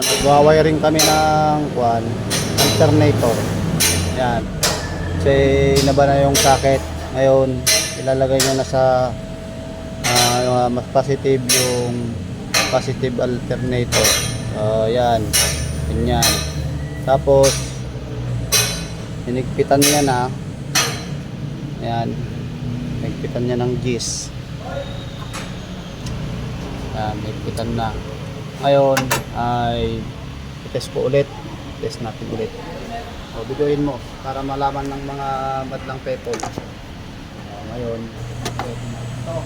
Nagwawiring kami ng alternator. Yan. Kasi inaba na yung socket. Ngayon, ilalagay nyo na sa mas positive yung positive alternator. Yan. Ganyan. Tapos, hinigpitan niya na. Yan. Hinigpitan niya ng gis. Yan. Hinigpitan na. Ngayon ay test ko ulit. Test natin ulit. O, biduin mo para malaman ng mga madlang people. Ngayon, ito.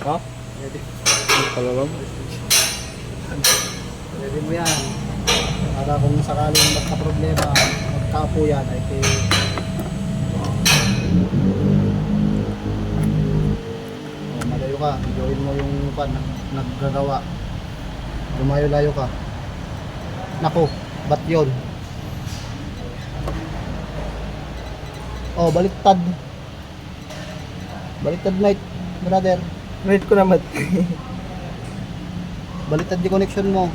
Ha? Ready? Palalong? Ready mo yan. Para kung sakaling magka-problema, magkapo yan, ay malayo ka. Biduin mo yung naggagawa. Lumayo-layo ka. Naku, ba't yun? Oh, baliktad. Baliktad, night, brother. Wait ko naman. Baliktad di connection mo.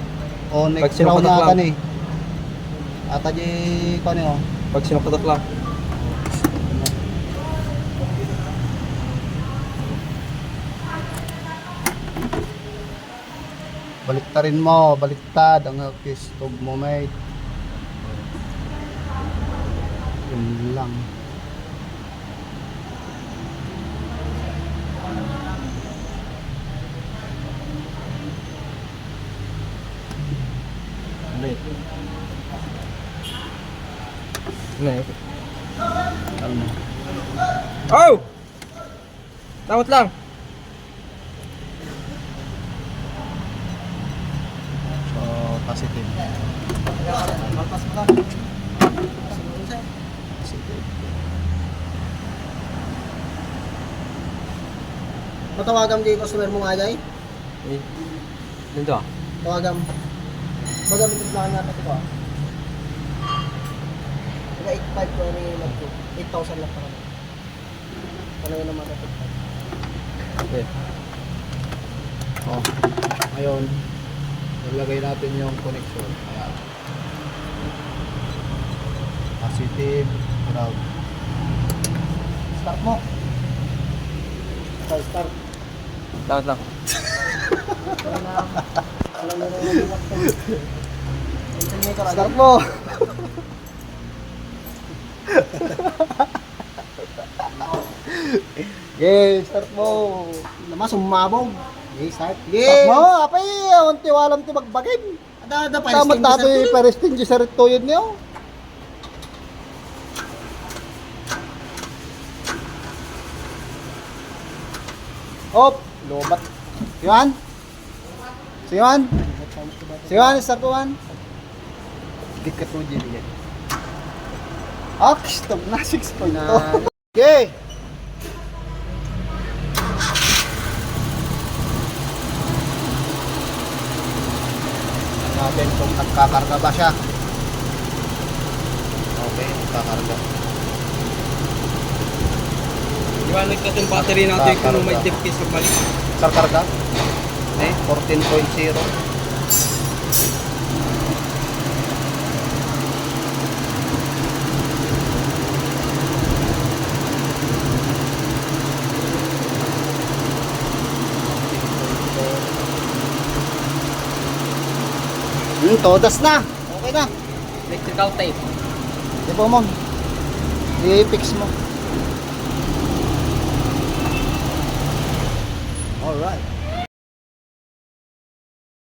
O, Pag next round sinukatak na ata lang. ni. Ata di, paano yun? Pag sinukatak lang. Baliktarin mo, baliktad ang stove mo, mate. Yun lang. Wait. Wait. Ano? Oh! Tamot lang. So, positive. Positive. Matawagam di customer mo nga jay. Eh. Dito ah. Tawagam. Magamit yung plan natin ito ah. Kaya 8.5 ko rin yung 8,000 lang pa kami. Ano yun naman natin? Okay. Oh, ngayon, ilagay natin yung connection. Ayan. Positive, ground. Start mo. Start. Tamot lang. Alam mo rin yung Start mo! Okay, start mo! Naman, sumabog. Okay, start. Start mo! Apay, unti walam ti magbagin. Ada, Tamat nato yung parestingi sa rito yun niyo. Op! Lobat. Siwan? Siwan? Siwan, start one. Dikat mo dyan yan. Stop na, 6.2. Okay. Natin kung nagkakarga ba siya. Okay, nagkakarga. Iwanag ka itong battery natin kung may dip case sa balik. Nagkakarga? 14.0. Todas na. Okay na. Electrical tape. Di ba mo? I-fix mo. Alright.